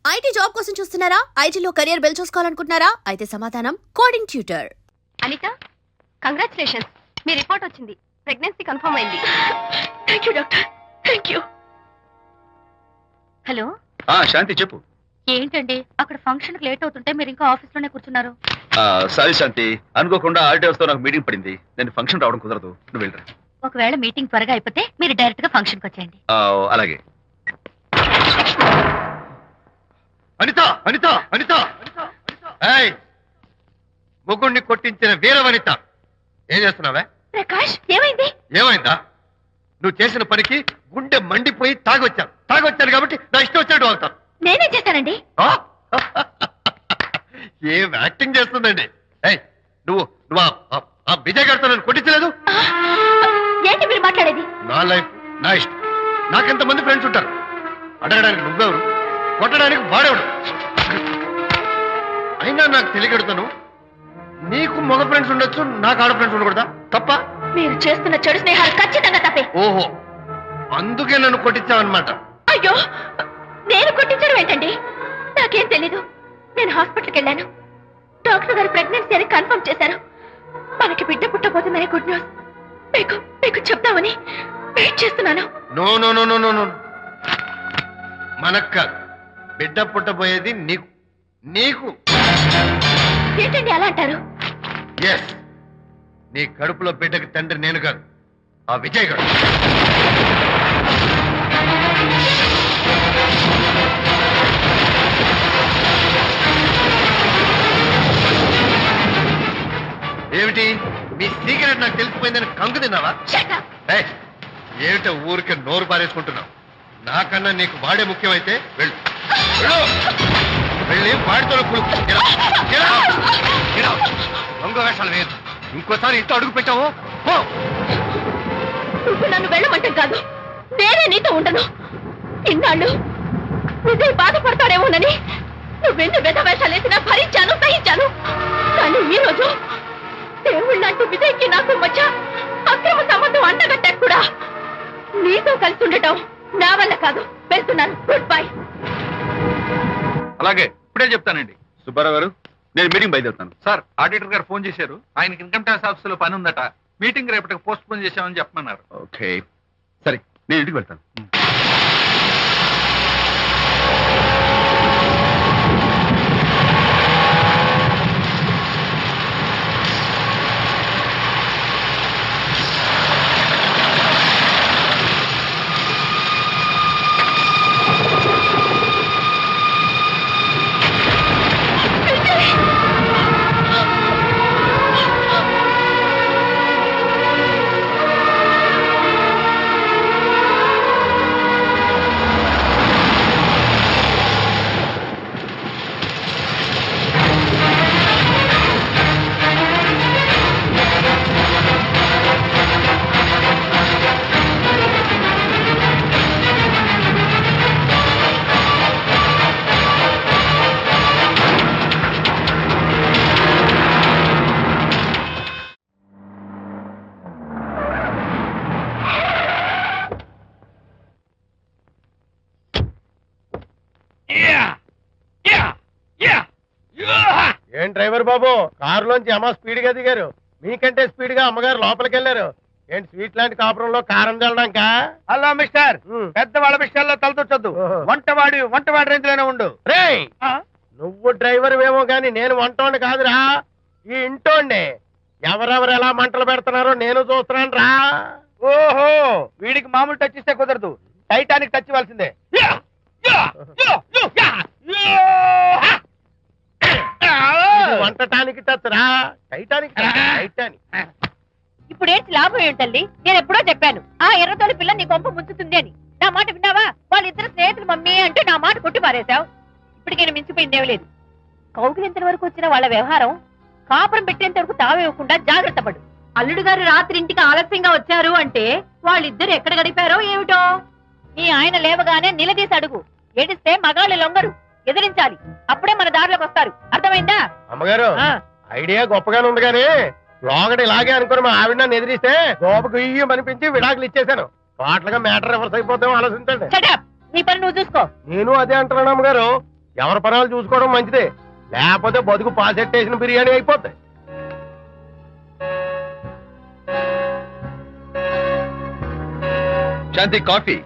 IT job కోసం చూస్తున్నారా? ఐటీలో కెరియర్ బిల్డ్ చూసుకోవాలనుకుంటున్నారా? అయితే సమాధానం కోడింగ్ ట్యూటర్. అనిత, కంగ్రాచులేషన్స్, మీ రిపోర్ట్ వచ్చింది. ప్రెగ్నెన్సీ కన్ఫర్మ్ అయింది. Thank you doctor, thank you. Hello, Shanti చెప్పు. ఏంటండి అక్కడ ఫంక్షన్ కి లేట్ అవుతుంటే మీరు ఇంకా ఆఫీస్ లోనే కూర్చున్నారు? సారీ శాంతి, అనుకోకుండా ఆర్టీఎస్ తో నాకు మీటింగ్ పడింది. నేను ఫంక్షన్ రావడం కుదరదు, నువ్వు వెళ్ళరా. ఒకవేళ మీటింగ్ త్వరగా అయిపోతే మీరు డైరెక్ట్ గా ఫంక్షన్ కి వచ్చేయండి. అలాగే. అనిత అనిత అనిత, ముగ్గుడిని కొట్టించిన వీర వనిత, ఏం చేస్తున్నావే? ప్రకాష్, ఏమైంది? ఏమైందా? నువ్వు చేసిన పనికి గుండె మండిపోయి తాగొచ్చాను కాబట్టి నా ఇష్టం వచ్చినట్టు అవుతాను. నేనే చేశానండి. ఏం యాక్టింగ్ చేస్తుందండి. నువ్వు నువ్వు ఆ విజయ్ గారితో నన్ను కొట్టించలేదు. ఏంటి మీరు మాట్లాడేది? నా లైఫ్ నా ఇష్టం. నాకెంతమంది ఫ్రెండ్స్ ఉంటారు. అడగడానికి నువ్వెవరు, కొట్టడానికి వాడేవాడు. అయినా నాకు తెలియగడుతాను, నీకు మగ ఫ్రెండ్స్ ఉండొచ్చు, నాకు ఆడ ఫ్రెండ్స్ ఉండకూడదా? తప్ప? మీరు చేస్తున్న చెడు స్నేహాలు ఖచ్చితంగా తప్పే. ఓహో, అందుకే నన్ను కొట్టించావన్నమాట. అయ్యో, నేను కొట్టించడం ఏంటండి? నాకేం తెలీదు. నేను హాస్పిటల్కి వెళ్ళాను. డాక్టర్ గారు ప్రెగ్నెన్సీ అని కన్ఫర్మ్ చేశారు. మనకి బిడ్డ పుట్టబోతుందని గుడ్ న్యూస్ మీకు చెప్తామని వెయిట్ చేస్తున్నాను. No no no no no no, మనక్క బిడ్డ పుట్టబోయేది నీకు. నీకు ఏంటండి అలా అంటారు? ఎస్, నీ కడుపులో బిడ్డకి తండ్రి నేను కాదు, ఆ విజయ్ గారు. ఏమిటి మీ సీక్రెట్ నాకు తెలిసిపోయిందని కంగు తిన్నావా? ఏమిటో ఊరికే నోరు పారేసుకుంటున్నావు? నాకన్నా నీకు వాడే ముఖ్యమైతే వెళ్ళు, వెళ్ళి వాడితో దొంగ వేషాలు వేయదు. ఇంకోసారి ఇంట్లో అడుగు పెట్టావు నువ్వు నన్ను వెళ్ళమంటాం కాదు, నేనే నీతో ఉండను. ఇన్నాళ్ళు విజయ్ బాధపడతాడేమోనని నువ్వెన్ని వేషాలు వేసినా భరించాను, సహించాను. కానీ ఈ రోజు దేవుళ్ళంటూ విజయ్కి నాకు మధ్య అక్రమ సంబంధం అంటగట్టా కూడా నీతో కలిసి ఉండటం నా వల్ల కాదు. వెళ్తున్నాను, గుడ్ బై. అలాగే, ఇప్పుడే చెప్తానండి. సుబ్బారావు గారు, నేను మీటింగ్ బయలుదేరుతాను. సార్, ఆడిటర్ గారు ఫోన్ చేశారు. ఆయనకి ఇన్కమ్ ట్యాక్స్ ఆఫీస్ లో పని ఉందట. మీటింగ్ రేపటికి పోస్ట్ పోన్ చేశామని చెప్పమన్నారు. ఓకే, సరే, నేను ఇంటికి వెళ్తాను. ఏం డ్రైవర్ బాబు, కారులోంచి అమ్మ స్పీడ్ గా దిగారు. మీకంటే స్పీడ్ గా అమ్మగారు లోపలికి వెళ్ళారు. ఏంటి స్వీట్ లాంటి కాపురంలో కారం చల్లడానికా? హలో మిస్టర్, పెద్దవాళ్ళ విషయాల్లో తలదొచ్చొద్దు. వంటవాడి రేంజ్ లోనే ఉండు. రే, నువ్వు డ్రైవర్ ఏమో గాని నేను వంటోండి కాదురా, ఈ ఇంటోండి. ఎవరెవరు ఎలా మంటలు పెడుతున్నారో నేను చూస్తున్నాను రా. ఓహో, వీడికి మామూలు టచ్ ఇస్తే కుదరదు, టైటానిక్ టచ్ ఇవ్వాల్సిందే. వంటటానికి టచ్ రా, టైటానిక్ టైటానిక్. ఇప్పుడు ఏంటి లాభం ఏంటల్లి? నేను ఎప్పుడో చెప్పాను ఆ ఎర్రతోలి పిల్ల నీ కొంప ముంచుతుంది అని. నా మాట విన్నావా? వాళ్ళిద్దరు స్నేహితులు మమ్మీ అంటూ నా మాట కొట్టి పారేశావు. ఇప్పటికి నేను మించిపోయిందేం లేదు. కౌగిలింత వరకు వచ్చిన వాళ్ళ వ్యవహారం కాపురం పెట్టేంత వరకు తావేవ్వకుండా జాగ్రత్త పడు. అల్లుడు గారు రాత్రి ఇంటికి ఆలస్యంగా వచ్చారు అంటే వాళ్ళిద్దరు ఎక్కడ గడిపారో ఏమిటో. నీ ఆయన లేవగానే నిలదీసి అడుగు. ఏడిస్తే మగాళ్ళు లొంగరు, ఎదిరించాలి. అప్పుడే మన దారిలోకి వస్తారు. అర్థమైందా? అమ్మగారు, ఐడియా గొప్పగానే ఉంది కానీ లోగడ ఇలాగే అనుకుని మా ఆవిడ నన్ను ఎదిరిస్తే గోపకు ఇయ్యం అనిపించి విడాకులు ఇచ్చేశాను. పాటలుగా మ్యాటర్ రివర్స్ అయిపోతాం, ఆలోచించండి. నీ పని నువ్వు చూసుకో. నేను అదే అంటున్నాను అమ్మగారు. ఎవరి పనాలు చూసుకోవడం మంచిదే, లేకపోతే బతుకు పాసెట్టేసిన బిర్యానీ అయిపోతాయి. శాంతి కాఫీ.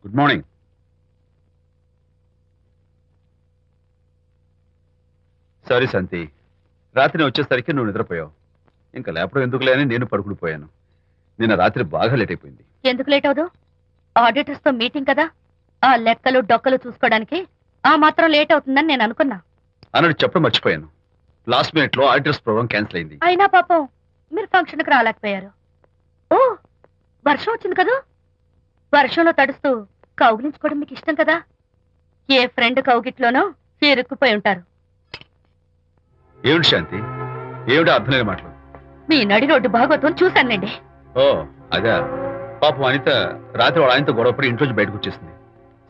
Good morning. సారీ శాంతి, రాత్రి నేను వచ్చేసరికి నువ్వు నిద్రపోయావు. ఇంకా లేపడం ఎందుకులే అని నేను పడుకుని పోయాను. నిన్న రాత్రి బాగా లేట్ అయిపోయింది. ఎందుకు లేట్ అవదు? ఆడిటర్స్ తో మీటింగ్ కదా, ఆ లెక్కలు డొక్కలు చూసుకోవడానికి ఆ మాత్రం లేట్ అవుతుందని నేను అనుకున్నా. అన్నట్టు చెప్పడం మర్చిపోయాను. లాస్ట్ మినిట్ లో ఆడిటర్స్ ప్రోగ్రామ్ క్యాన్సిల్ అయింది. అయినా పాపం మీరు ఫంక్షన్ కి రాలేకపోయారు. ఓ, వర్షం వచ్చింది కదా, వర్షంలో తడుస్తూ కౌగిలించుకోవడం మీకు ఇష్టం కదా. ఏ ఫ్రెండ్ కౌగిట్లోనో ఇరుక్కుపోయి ఉంటారు. ఏమిటి శాంతి, ఏమిటి అర్థం లేని మాటలు? మీ నడి రోడ్డు భాగవతం చూశానండి. ఓ అదే, పాపం అనిత రాత్రి వాళ్ళ ఆయనతో గొడవపడి ఇంట్లోంచి బయటకు వచ్చేసింది.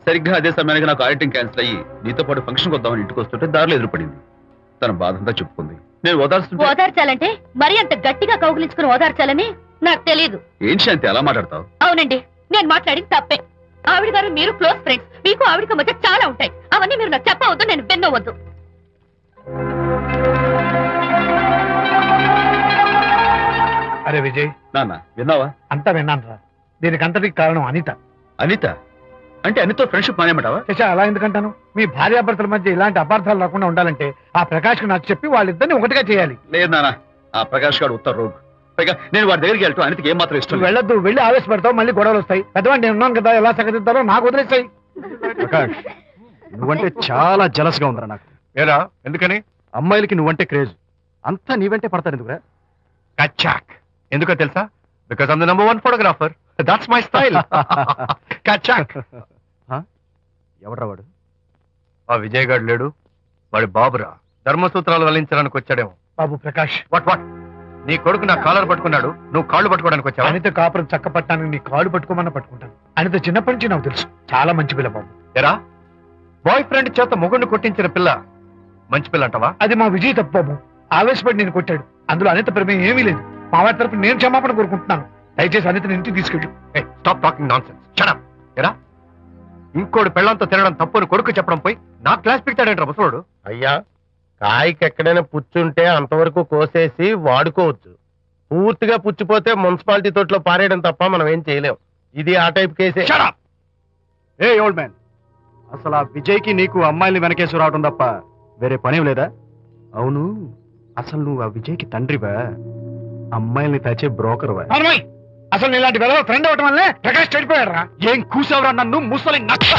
సరిగ్గా అదే సమయానికి నాకు ఆడిటింగ్ క్యాన్సిల్ అయ్యి నీతో పాటు ఫంక్షన్కి వద్దామని ఇంటికి వస్తుంటే దారిలో ఎదురుపడింది. తన బాధంతా చెప్పుకుంది. నేను ఓదార్చాలంటే మరీ అంత గట్టిగా కౌగిలించుకుని ఓదార్చాలని నాకు తెలియదు. ఏం శాంతి అలా మాట్లాడతావు? అవునండి, నేను మాట్లాడింది తప్పే. ఆవిడ గారు మీరు క్లోజ్ ఫ్రెండ్స్, మీకు ఆవిడకి మధ్య చాలా ఉంటాయి. అవన్నీ మీరు నాకు చెప్పవద్దు, నేను విన్నవద్దు. అరే విజయ్, నాన్న విన్నావా? అంతా విన్నాను రా. దీనికి అంతటికి కారణం అనిత. అనిత అంటే అనితో ఫ్రెండ్షిప్ మానేమంటావా? శశా, అలా ఎందుకంటాను? మీ భార్యాభర్తల మధ్య ఇలాంటి అపార్థాలు రాకుండా ఉండాలంటే ఆ ప్రకాష్ కు నాకు చెప్పి వాళ్ళిద్దరిని ఒకటిగా చేయాలి. లేదు నాన్న, ఆ ప్రకాష్ గారు ఉత్తర రోగ్. పైగా నేను వాడి దగ్గరికి వెళ్తాను. అనితకి ఏం మాత్రం ఇష్టం నువ్వు వెళ్ళొద్దు, వెళ్ళి ఆవేశపడతావు, మళ్ళీ గొడవలు వస్తాయి. పెద్దవాడు నేను ఉన్నాను కదా, ఎలా సగదిద్దారో నాకు వదిలేస్తాయి. ప్రకాష్, నువ్వంటే చాలా జలస్ గా ఉందిరా నాకు. ఏరా ఎందుకని? అమ్మాయిలకి నువ్వంటే క్రేజ్, అంతా నీవంటే పడతారు ఎందుకురా? కచ్చాక్. ఎందుకో తెలుసా? Because I'm the number 1 photographer. That's my style. కచ్చాక్. ఎవడ్రా వాడు? ఆ విజయ్ గారు లేడు, వాడి బాబురా. ధర్మసూత్రాలు వల్లించడానికి వచ్చాడేమో. బాబు ప్రకాష్, వాట్ వాట్? నీ కొడుకు నా కాలర్ పట్టుకున్నాడు, నువ్వు కాళ్ళు పట్టుకోవడానికి వచ్చావా? అనిత కాపురం చక్క పట్టానికి నీ కాళ్ళు పట్టుకోమన్నా పట్టుకుంటాను. అనిత చిన్నప్పటి నుంచి నాకు తెలుసు, చాలా మంచి పిల్ల బాబు. ఎరా, బాయ్ ఫ్రెండ్ చేత మొగుడిని కొట్టించిన పిల్ల మంచి పిల్ల అంటావా? అది మా విజయ్ తప్పు బాబు. ఆవేశపడి నేను కొట్టాడు, అందులో అనిత ప్రమేయం ఏమీ లేదు. మా వారి తరపు నేను క్షమాపణ కోరుకుంటున్నాను. దయచేసి అనితని ఇంటికి తీసుకెళ్ళు. Stop talking nonsense. Shut up. ఎరా, ఇంకోటి పెళ్ళంతో తినడం తప్పుని కొడుకు చెప్పడం పోయి నా క్లాస్ పిక్తాడేంట్రా ముసలోడు? అయ్యా, కాయకి ఎక్కడైనా పుచ్చుంటే అంతవరకు కోసేసి వాడుకోవచ్చు. పూర్తిగా పుచ్చిపోతే మున్సిపాలిటీ తోటలో పారేయడం తప్ప మనం ఏం చేయలేం. ఇది ఆ టైప్ కేసే. ఏ ఓల్డ్ మ్యాన్, అసలు ఆ విజయ్కి నీకు అమ్మాయిని వెనకేసి రావడం తప్ప వేరే పనేం లేదా? అవును, అసలు నువ్వు ఆ విజయ్కి తండ్రివా, అమ్మాయిల్ని తెచ్చే బ్రోకర్వా? అసలు ఇలాంటి వెధవ ఫ్రెండ్ అవటం వల్లే ప్రకాష్ చెడిపోయాడు రా. ఏం కూసావురా నన్ను ముసలి నక్క?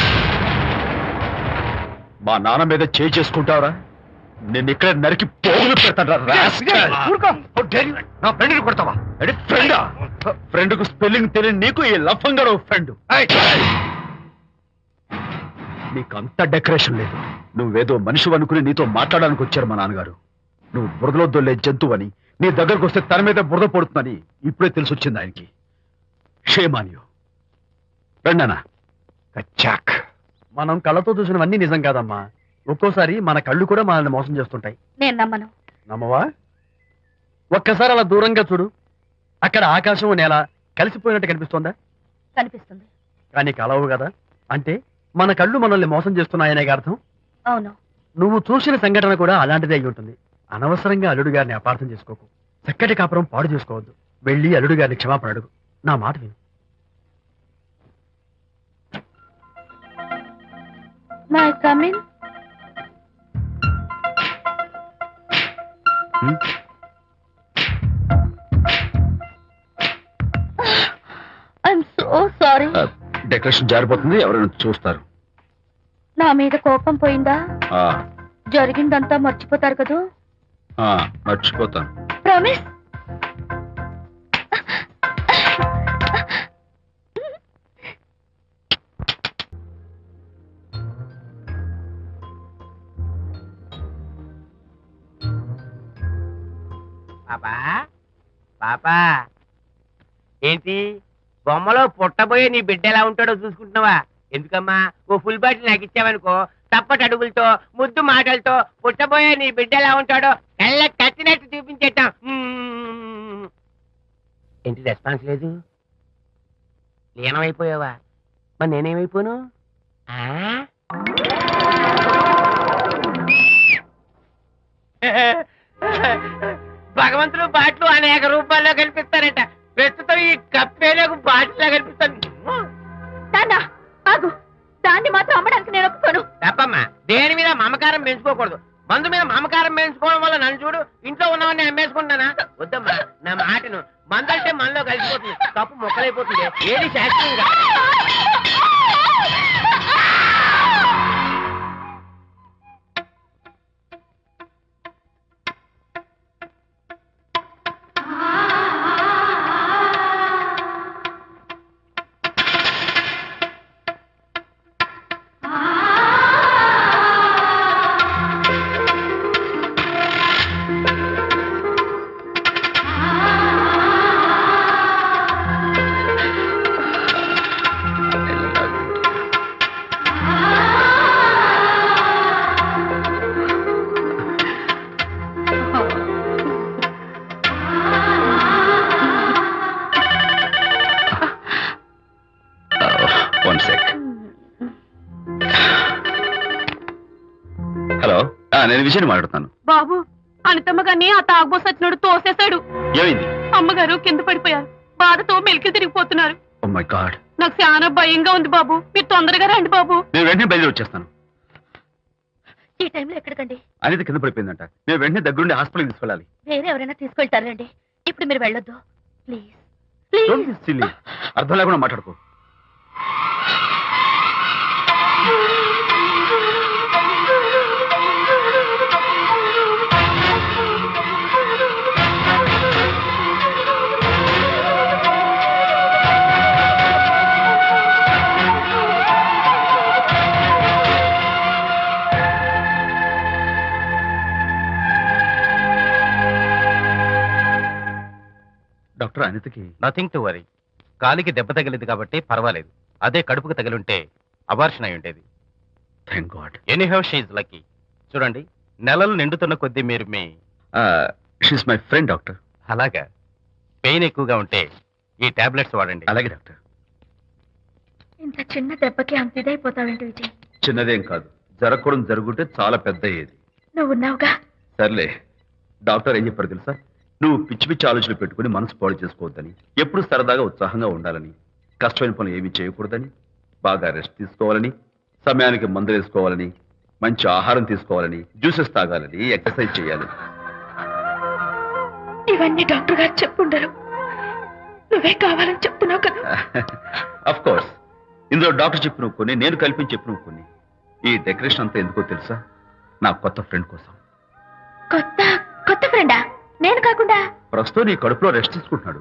మా నాన్న మీద చేయి చేసుకుంటావరా? నేను ఇక్కడ నరికి పోగులు పెడతాను. నా ఫ్రెండ్ని కొడతావా? ఫ్రెండ్ కు స్పెల్లింగ్ తెలియని నీకు ఈ లఫంగా ఫ్రెండ్. నీకు అంత డెకరేషన్ లేదు. నువ్వేదో మనిషి అనుకుని నీతో మాట్లాడడానికి వచ్చారు మా నాన్నగారు. నువ్వు బురదలో దొల్లే జంతువు అని, నీ దగ్గరకు వస్తే తన మీద బురద పడుతుందని ఇప్పుడే తెలిసి వచ్చింది ఆయనకి. షేమాన్యు రండనా. కచ్చాక్. మనం కళ్ళతో చూసినవన్నీ నిజం కాదమ్మా. ఒక్కోసారి మన కళ్ళు కూడా మనల్ని మోసం చేస్తుంటాయి. నేను నమ్మను. నమ్మవా? ఒక్కసారి అలా దూరంగా చూడు, అక్కడ ఆకాశం నేల కలిసిపోయినట్టు కనిపిస్తోందా? కనిపిస్తుంది. కానీ కలవు కదా, అంటే మన కళ్ళు మనల్ని మోసం చేస్తున్నాయనే అర్థం. అవును. నువ్వు చూసిన సంఘటన కూడా అలాంటిదే అయి ఉంటుంది. అనవసరంగా అల్లుడు గారిని అపార్థం చేసుకోకు. చక్కటి కాపురం పాడు చేసుకోవద్దు. వెళ్ళి అల్లుడు గారిని క్షమాపణ అడుగు. నా మాట విను. May come in. I'm so sorry. Decoration జారిపోతుంది, ఎవరైనా చూస్తారు. నా మీద కోపం పోయిందా? ఆ, జరిగిందంతా మర్చిపోతారు కదూ? ఆ, మర్చిపోతాను. ప్రామిస్. పాపా పాపా, ఏంటి బొమ్మలో పుట్టబోయే నీ బిడ్డ ఎలా ఉంటాడో చూసుకుంటున్నావా? ఎందుకమ్మా, ఓ ఫుల్ బాటిల్ నాకు ఇచ్చావనుకో, తప్పటి అడుగులతో ముద్దు మాటలతో పుట్టబోయే నీ బిడ్డ ఎలా ఉంటాడో కళ్ళ కట్టినట్టు చూపించేద్దాం. ఏంటి రెస్పాన్స్ లేదు? లీనమైపోయావా? మరి నేనేమైపోను? ఆ? భగవంతుడు బాట్లు అనేక రూపాల్లో కనిపిస్తారట. ప్రస్తుతం ఈ కప్పే నాకు బాటిలా కనిపిస్తాను. నాన్న ఆగు, దాన్ని మాత్రం అమ్మడానికి నేను ఒప్పుకోను. తప్పమ్మా, దేని మీద మమకారం పెంచుకోకూడదు. మందు మీద మమకారం పెంచుకోవడం వల్ల నన్ను చూడు, ఇంట్లో ఉన్నవన్నీ అమ్మేసుకుంటానా? వద్దమ్మా, నా మాటను. మందు అంటే మనలో కలిసిపోతుంది, కప్పు మొక్కలైపోతుంది. ఏది శాస్త్రీయంగా హలో, నేను విజయ్ మాట్లాడుతాను. బాబు, అనితమ్మ గారిని ఆ తాగుబోసు వచ్చినోడు తోసేశాడు. ఏమైంది? అమ్మగారు కింద పడిపోయారు. బాధతో మెలికి తిరిగిపోతున్నారు. ఓ మై గాడ్, నాకు చాలా భయంగా ఉంది బాబు. మీరు తొందరగా రండి బాబు. నేను వెంటనే బయలుదేరి వచ్చేస్తాను. ఈ టైంలో ఎక్కడికండి? అనిత కింద పడిపోయిందంట. నేను వెంటనే దగ్గరుండి హాస్పిటల్కి తీసుకెళ్ళాలి. వేరే ఎవరైనా తీసుకెళ్తారండి. ఇప్పుడు మీరు వెళ్ళొద్దు ప్లీజ్. Don't be silly. అర్థం లేకుండా మాట్లాడుకో. డాక్టర్, అనితకి నథింగ్ టు వరీ. కాలికి దెబ్బ తగిలింది కాబట్టి పర్వాలేదు. అదే కడుపుకు తగిలింటే అబార్షన్ అయి ఉండేది. Thank God. Anyhow she's lucky. చూడండి, నెలలు నిండుతున్న కొద్దీ మీరు మీ షీస్ మై ఫ్రెండ్ డాక్టర్. అలాగా, పెయిన్ ఎక్కువగా ఉంటే ఈ టాబ్లెట్స్ వాడండి. అలాగే డాక్టర్. ఇంత చిన్న దెబ్బకి అంత ఇదైపోతావేంటి విజయ్? చిన్నదేం కాదు, జరగకూడదు జరుగుంటే చాలా పెద్ద అయ్యేది. నువ్వు ఉన్నావుగా. సర్లే, డాక్టర్ ఏం చెప్పారు తెలుసా? నువ్వు పిచ్చి పిచ్చి ఆలోచనలు పెట్టుకుని మనసు పాడు చేసుకోవద్దని, ఎప్పుడు సరదాగా ఉత్సాహంగా ఉండాలని, కష్టమైన పనులు ఏమీ చేయకూడదని, బాగా రెస్ట్ తీసుకోవాలని, సమయానికి మందులు వేసుకోవాలని, మంచి ఆహారం తీసుకోవాలని, జ్యూసెస్ తాగాలని, ఎక్సర్సైజ్ చేయాలి. ఇవన్నీ డాక్టర్ గారు చెప్పుండరు. నువ్వే కావాలని చెప్తున్నావు కదా. అఫ్ కోర్స్, ఇందులో డాక్టర్ చెప్పిన కొన్ని, నేను కల్పించి చెప్పిన కొన్ని. ఈ డెకరేషన్ అంతా ఎందుకో తెలుసా? నా కొత్త ఫ్రెండ్ కోసం. కొత్త కొత్త ఫ్రెండా? నేను కాకుండా? ప్రస్తుతం నీ కడుపులో రెస్ట్ తీసుకుంటున్నాడు.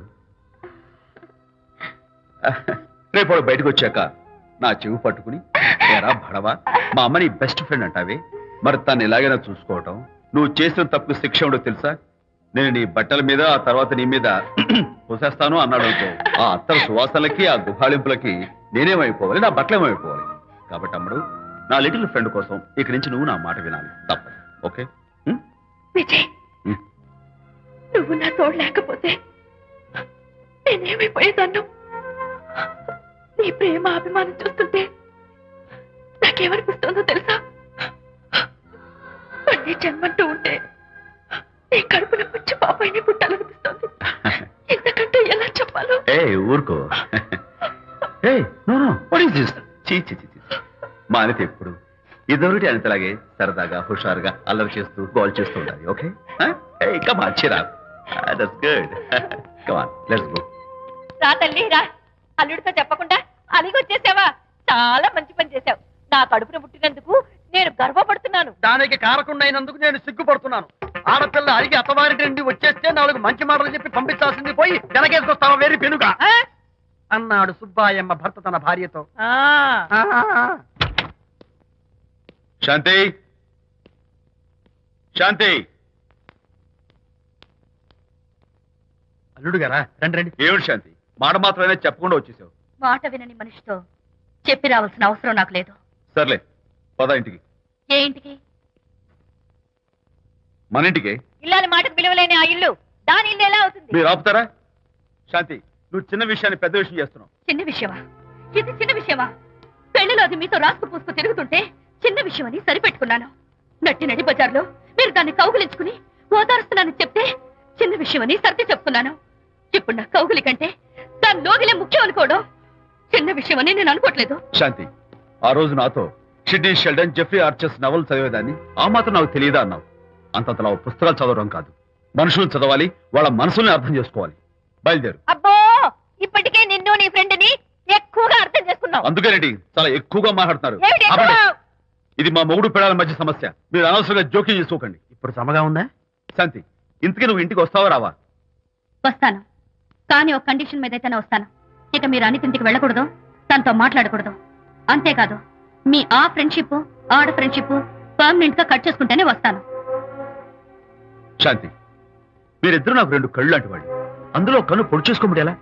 రేపు వాడు బయటకు వచ్చాక నా చెవి పట్టుకుని, ఏరా భడవా, మా అమ్మ నీ బెస్ట్ ఫ్రెండ్ అంటావే, మరి తను ఎలాగైనా చూసుకోవటం. నువ్వు చేసిన తప్పు శిక్ష ఉండో తెలుసా? నేను నీ బట్టల మీద, ఆ తర్వాత నీ మీద పోసేస్తాను అన్నాడు అనుకో, ఆ అత్తల సువాసనలకి, ఆ గుహాళింపులకి నేనేమైపోవాలి, నా బట్టలేమైపోవాలి. కాబట్టి అమ్మడు, నా లిటిల్ ఫ్రెండ్ కోసం ఇక నుంచి నువ్వు నా మాట వినాలి, తప్పదు. ఓకే? విజయ్, నువ్వు నా తోడు లేకపోతే నేనేమైపోయేదాన్ను. నీ ప్రేమ అభిమానం చూస్తుంటే నాకేమనిపిస్తుందో తెలుసా? మళ్ళీ జన్మంటూ ఉంటే నీ కడుపున వచ్చి పాపాయిని పుట్టాలనిపిస్తుంది. ఇంతకంటే ఎలా చెప్పాలో. ఏ ఊరుకో. ఏ no no, what is this? చీ చీ చీ. మా అనిత ఎప్పుడు ఇదొకటి అనితలాగే సరదాగా, హుషారుగా అల్లరి చేస్తూ, గోల్ చేస్తూ ఉండాలి. Okay? Come on, cheer up. That's good. Come on, let's go. రా తల్లి రా. అల్లుడితో చెప్పకుండా అలిగొచ్చేసావా? చాలా మంచి పని చేశావు. నా కడుపున పుట్టినందుకు నేను గర్వపడుతున్నాను. దానికి కారకుండైనందుకు నేను సిగ్గుపడుతున్నాను. ఆడపిల్ల అడిగి అత్తవారి నుండి వచ్చేస్తే 4 మంచి మాటలు చెప్పి పంపించాల్సింది పోయి వెనకేసుకొస్తావా వేరి పెనుగా అన్నాడు సుబ్బాయమ్మ భర్త తన భార్యతో. శాంతి, శాంతి. అల్లుడు గారా, రండి రండి. ఏమిటి శాంతి, మాట మాత్రమే చెప్పకుండా వచ్చేసావు? మాట వినని మనిషితో చెప్పి రావాల్సిన అవసరం నాకు లేదు. సర్లే, పద ఇంటికి. ఏ ఇంటికి? మన ఇంటికి. ఇల్లాలి మాటకు విలువలేని ఆ ఇల్లు దాని ఇల్లు ఎలా అవుతుంది? మీరు ఆపుతారా? శాంతి, నువ్వు చిన్న విషయాన్ని పెద్ద విషయం చేస్తున్నావు. చిన్న విషయమా? ఇది చిన్న విషయమా? పెళ్లిలో అది మీతో రాసుకు పూసుకు తిరుగుతుంటే చిన్న విషయమని సరిపెట్టుకున్నాను. నట్టి నడి బజార్లో మీరు దాన్ని కౌగులించుకుని ఓదారుస్తున్నానని చెప్తే చిన్న విషయమని సర్ది చెప్తున్నాను. ఇప్పుడు నా కౌగులి కంటే దాని లోగిలే ముఖ్యం అనుకోవడం చిన్న విషయమని నేను అనుకోవట్లేదు. శాంతి, ఆ రోజు నాతో షిడ్నీ షెల్డన్, జెఫ్రీ ఆర్చర్స్ నవలు చదివేదాన్ని ఆ మాత్రం నాకు తెలియదా అన్నావు. అంతంతలా పుస్తకాలు చదవడం కాదు, మనుషులను చదవాలి, వాళ్ళ మనసుల్ని అర్థం చేసుకోవాలి. బయలుదేరు. అబ్బో, ఇప్పటికే నిన్ను నీ ఫ్రెండ్ ని ఎక్కువగా అర్థం చేసుకున్నావు. అందుకేనండి చాలా ఎక్కువగా మాట్లాడుతున్నారు. ఏమిటి ఎక్కువ? ఆపండి. ఇది మా మొగుడు పిల్లల మధ్య సమస్య, మీరు అనవసరంగా జోక్యం చేసుకోకండి. ఇప్పుడు సమగా ఉందా? శాంతి, ఇంతకీ నువ్వు ఇంటికి వస్తావా రావా? వస్తాను, కానీ ఒక కండిషన్ మీద అయితేనే వస్తాను. ఇక మీరు అనిత ఇంటికి వెళ్ళకూడదు, తనతో మాట్లాడకూడదు. అంతేకాదు, మీ ఆ ఫ్రెండ్షిప్ ఆడ ఫ్రెండ్షిప్ పర్మనెంట్ గా కట్ చేసుకుంటేనే వస్తాను. శాంతి, మీరిద్దరు నాకు 2 కళ్ళు లాంటి వాళ్ళు. అందులో కన్ను పొడి చేసుకోమడి ఎలా?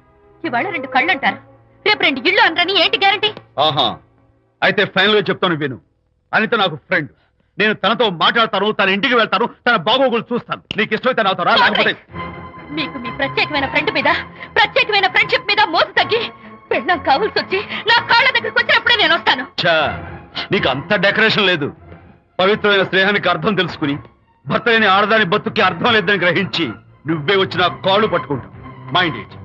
ఇవాళ 2 కళ్ళు అంటారు, రేపు 2 ఇళ్ళు అనరని ఏంటి గ్యారంటీ? ఆహా, అయితే ఫైనల్ గా చెప్తాను విను. అనిత నాకు ఫ్రెండ్. నేను తనతో మాట్లాడతాను, తన ఇంటికి వెళ్తాను, తన బాగోగులు చూస్తాను. నీకు ఇష్టమైతే నాతో రా, లేకపోతే మీకు మీ ప్రత్యేకమైన ఫ్రెండ్ మీద, ప్రత్యేకమైన ఫ్రెండ్షిప్ మీద మోసు తగ్గి పెళ్ళం కావాల్సి వచ్చి నా కాళ్ళ దగ్గరికి వచ్చినప్పుడే నేను వస్తాను. ఛా, నీకు అంత డెకరేషన్ లేదు. పవిత్రమైన స్నేహానికి అర్థం తెలుసుకుని భర్త లేని ఆడదాని బతుక్కి అర్థం లేదని గ్రహించి నువ్వే వచ్చి నా కాళ్ళు పట్టుకుంటావు. Mind it.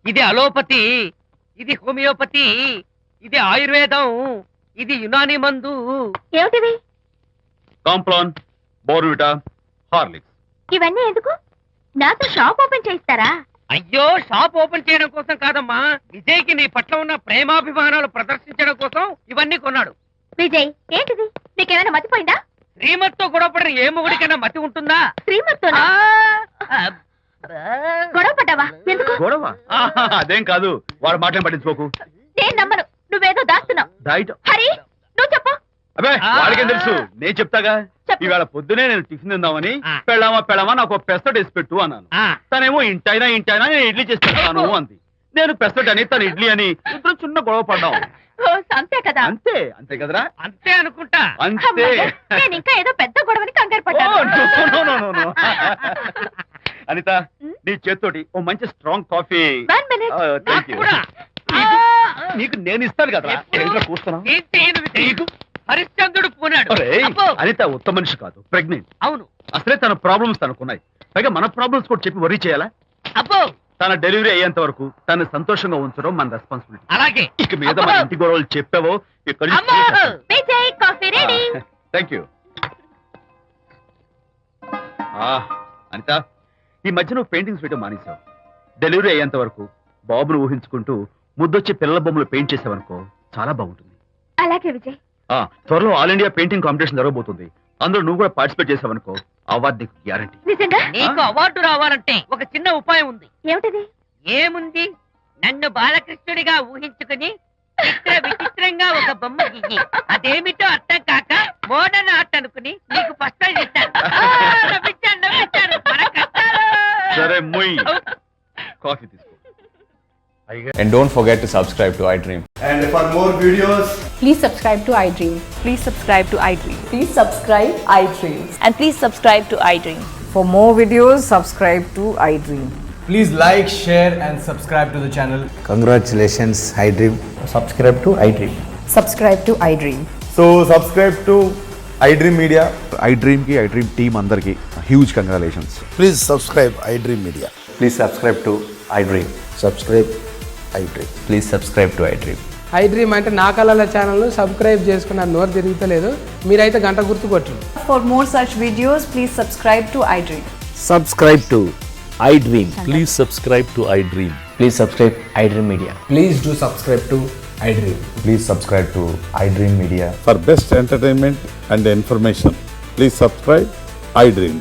ఇది అలోపతి, ఇది హోమియోపతి, ఇది ఆయుర్వేదం, ఇది యునాని మందు. ఏమిటివి? Complan, Bournvita, Horlicks. ఇవన్నీ ఎందుకు? నాతో షాప్ ఓపెన్ చేయిస్తారా? అయ్యో, షాప్ ఓపెన్ చేయడం కోసం కాదమ్మా, విజయ్కి నీ పట్ల ఉన్న ప్రేమాభిమానాలు ప్రదర్శించడం కోసం ఇవన్నీ కొన్నాడు. విజయ్, ఏంటిది? నీకేమైనా మతిపోయిందా? శ్రీమతితో గొడవపడిన ఏ మొగుడికైనా మతి ఉంటుందా? శ్రీమతితో గొడవ పడ్డావా? ఎందుకు? గొడవ? ఆహా, అదేం కాదు. వాడు మాటలు పట్టించుకోకు. నేను నమ్మను, నువ్వేదో దాస్తున్నావు. డైట్. హరి, నువ్వు చెప్పు. అబ్బే, వాడికేం తెలుసు, నేను చెప్తాగా. చెప్పు. ఈవేళ పొద్దునే నేను టిఫిన్ తిందామని ఆ. పెళ్ళామా నాకు ఒక పెసరట్ వేసి పెట్టు అన్నాను. ఆ, తనేమో ఇంటైనా నేను ఇడ్లీ చేసి పెడతాను అంది. నేను పెసరట్ అని తను ఇడ్లీ అని ఇద్దరు చిన్న గొడవ పడ్డాం. ఓ, అంతే కదా? అంతే అంతే కదరా? అంతే అనుకుంటా. అంతే. అమ్మయ్య, నేను ఇంకా ఏదో పెద్ద గొడవని కంగారు ఓ, పడ్డాను. no, no, no, no. Anitha, నీ చేత్తోటి ఓ మంచి strong coffee. 1 minute. Thank you. కూడా. నీకు నేను ఇస్తాను కదా. ఎప్పుడు? కూస్తున్నావు. ఏంటి ఈయన విజయ్? హరిశ్చంద్రుడు పూనాడు. అబ్బో, అనిత ఉత్తమ మనిషి కాదు, ప్రెగ్నెంట్. అవును. అసలే తన ప్రాబ్లమ్స్ తనకున్నాయి, పైగా మన ప్రాబ్లమ్స్ కూడా చెప్పి వరీ చేయాలా? అబ్బో, తన డెలివరీ అయ్యేంత వరకు తను సంతోషంగా ఉంచడం మన రెస్పాన్సిబిలిటీ. అలాగే. ఇక మీద మన అబ్బో. ఇంటి గొడవలు చెప్పావో ఇక్కడ అమ్మో. Vijay, coffee ready. Thank you. Anita, ఈ మధ్య నువ్వు పెయింటింగ్స్ వేయడం మానేశావు. డెలివరీ అయ్యేంత వరకు బాబును ఊహించుకుంటూ ముద్దొచ్చి పిల్లల బొమ్మలు పెయింట్ చేసావనుకో, చాలా బాగుంటుంది. అలాగే విజయ్. త్వరలో ఆల్ ఇండియా పెయింటింగ్ కాంపిటీషన్ జరగబోతుంది. అందులో నువ్వు కూడా పార్టిసిపేట్ చేసావనుకో, అవార్డు నీకు గ్యారంటీ. నిజంగా? నీకు అవార్డు రావాలంటే ఒక చిన్న ఉపాయం ఉంది. ఏమిటిది? ఏముంది, నన్ను బాలకృష్ణుడిగా ఊహించుకుని విచిత్రంగా ఒక బొమ్మ గీయి. అదేమిటో అర్థం కాక మోడర్న్ ఆర్ట్ అనుకుని నీకు ఫస్ట్ ప్రైజ్ ఇస్తాను. నవ్వించాను. మన కష్టాలు. సరే మొయ్, కాఫీ తీసుకో. And don't forget to subscribe to iDream. And for more videos, Please subscribe to iDream. Please subscribe to iDream. Please subscribe iDream. And please subscribe to iDream. For more videos, subscribe to iDream. Please like, share, and subscribe to the channel. Congratulations, iDream. Subscribe to iDream. Subscribe to iDream. So subscribe to iDream Media. iDream ki iDream team andarki huge congratulations. Please subscribe iDream Media. Please subscribe to iDream. Subscribe iDream. Please subscribe to iDream. iDream అంటే నా కళల channel subscribe చేసుకున్న నోరు తిరుగుతలేదు, మీరైతే గంట గుర్తు కొట్టండి. For more such videos, please subscribe to iDream. Subscribe to iDream. Please subscribe to iDream. Please subscribe iDream Media. Please do subscribe to iDream. Please subscribe to iDream Media. For best entertainment and information, please subscribe iDream.